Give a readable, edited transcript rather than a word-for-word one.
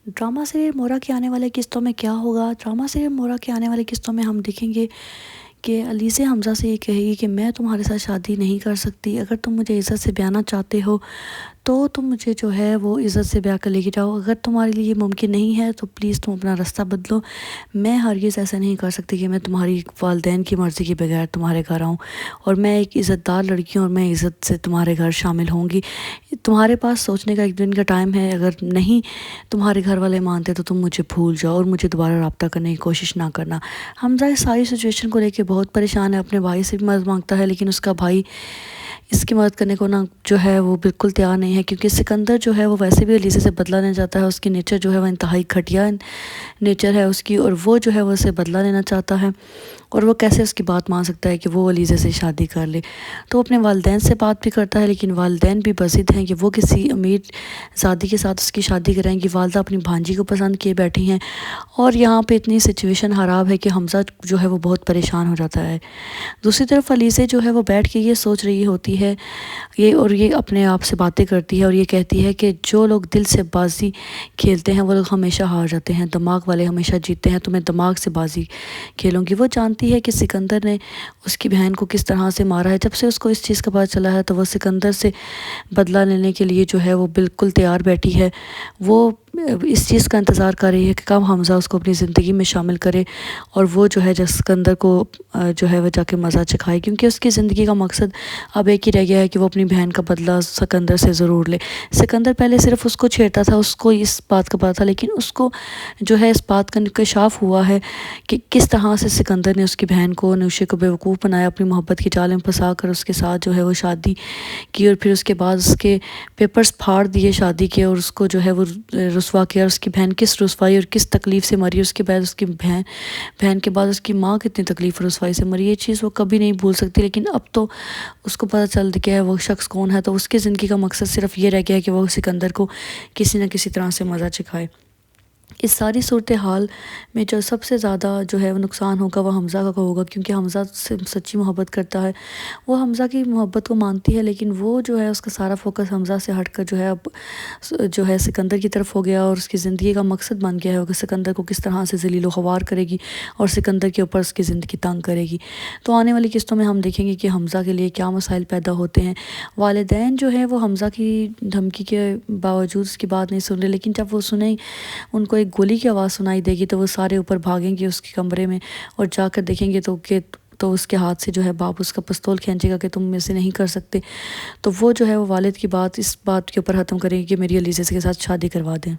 Drama serial मोरा की आने वाले किस्तों में क्या होगा? ड्रामा सीरियल मोरा की आने वाली किस्तों में हम देखेंगे कि अलीज़े हमज़ा से ये कहेगी कि मैं तुम्हारे साथ शादी नहीं कर सकती, अगर तुम मुझे इज़्ज़त से ब्याना चाहते हो तो तुम मुझे जो है वो इज़्ज़त से ब्याह कर लेके जाओ, अगर तुम्हारे लिए ये मुमकिन नहीं है तो प्लीज़ तुम अपना रास्ता बदलो। मैं हरगिज़ ऐसा नहीं कर सकती कि मैं तुम्हारी वालिदैन की मर्ज़ी के बगैर तुम्हारे घर आऊँ, और मैं एक इज़्ज़तदार लड़की हूँ और मैं इज़्ज़त से तुम्हारे घर शामिल होंगी। तुम्हारे पास सोचने का एक दिन का टाइम है, अगर नहीं तुम्हारे घर वाले मानते तो तुम मुझे भूल जाओ और मुझे दोबारा रब्ता करने की कोशिश ना करना। हमज़ा इस सारी सिचुएशन को लेके बहुत परेशान है, अपने भाई से भी मदद मांगता है, लेकिन उसका भाई इसकी मदद करने को ना जो है वो बिल्कुल तैयार नहीं है, क्योंकि सिकंदर जो है वो वैसे भी अलीज़ा से बदला लेना चाहता है। उसकी नेचर जो है वो इंतहाई घटिया नेचर है उसकी, और वो जो है वो उसे बदला लेना चाहता है, और वो कैसे उसकी बात मान सकता है कि वो अलीज़ा से शादी कर ले। तो अपने वालिदैन से बात भी करता है, लेकिन वालिदैन भी बज़िद हैं कि वो किसी अमीर ज़ादी के साथ उसकी शादी कराएंगी। वालदा अपनी भांजी को पसंद किए बैठी हैं, और यहाँ पे इतनी सिचुएशन ख़राब है कि हमज़ा जो है वो बहुत परेशान हो जाता है। दूसरी तरफ अलीज़ा जो है वो बैठ के ये सोच रही होती है, ये अपने आप से बातें करती है और ये कहती है कि जो लोग दिल से बाजी खेलते हैं वो लोग हमेशा हार जाते हैं, दिमाग वाले हमेशा जीतते हैं, तो मैं दिमाग से बाजी खेलूँगी। वो जानती है कि सिकंदर ने उसकी बहन को किस तरह से मारा है। जब से उसको इस चीज़ का पता चला है तो वो सिकंदर से बदला लेने के लिए जो है वो बिल्कुल तैयार बैठी है। वो इस चीज़ का इंतज़ार कर रही है कि कब हमज़ा उसको अपनी ज़िंदगी में शामिल करे और वो जो है सिकंदर को जो है वो जाके मज़ा चखाए, क्योंकि उसकी ज़िंदगी का मकसद अब एक ही रह गया है कि वो अपनी बहन का बदला सिकंदर से ज़रूर ले। सिकंदर पहले सिर्फ उसको छेड़ता था, उसको इस बात का पता था, लेकिन उसको जो है इस बात का इंकशाफ हुआ है कि किस तरह से सिकंदर ने उसकी बहन को, नूशे को बेवकूफ़ बनाया, अपनी मोहब्बत की जाल में फंसा कर उसके साथ जो है वो शादी की, और फिर उसके बाद उसके पेपर्स फाड़ दिए शादी के, और उसको जो है वो रुसवा किया। उसकी बहन किस रुसवाई और किस तकलीफ़ से मरी, उसके बाद उसकी बहन के बाद उसकी माँ कितनी तकलीफ़ और रुसवाई से मरी, ये चीज़ वो कभी नहीं भूल सकती। लेकिन अब तो उसको पता चल गया है वो शख्स कौन है, तो उसकी ज़िंदगी का मकसद सिर्फ ये रह गया है कि वो सिकंदर को किसी न किसी तरह से मज़ा चखाए। इस सारी सूरत हाल में जो सबसे ज़्यादा जो है वो नुकसान होगा वो हमज़ा का होगा, क्योंकि हमज़ा से सच्ची मोहब्बत करता है, वो हमज़ा की मोहब्बत को मानती है, लेकिन वो जो है उसका सारा फोकस हमज़ा से हटकर जो है अब जो है सिकंदर की तरफ हो गया, और उसकी ज़िंदगी का मकसद बन गया है कि सिकंदर को किस तरह से ज़लील व ख़वार करेगी और सिकंदर के ऊपर उसकी ज़िंदगी तंग करेगी। तो आने वाली किस्तों में हम देखेंगे कि हमज़ा के लिए क्या मसाइल पैदा होते हैं। वालिदैन जो है वो हमज़ा की धमकी के बावजूद उसकी बात नहीं सुन रहे, लेकिन जब वो सुने उनको एक गोली की आवाज़ सुनाई देगी तो वो सारे ऊपर भागेंगे उसके कमरे में, और जाकर देखेंगे तो उसके हाथ से जो है बाप उसका पिस्तौल खींचेगा कि तुम मेरे से नहीं कर सकते। तो वो जो है वो वालिद की बात इस बात के ऊपर ख़त्म करेंगे कि मेरी अलीज़ा के साथ शादी करवा दें।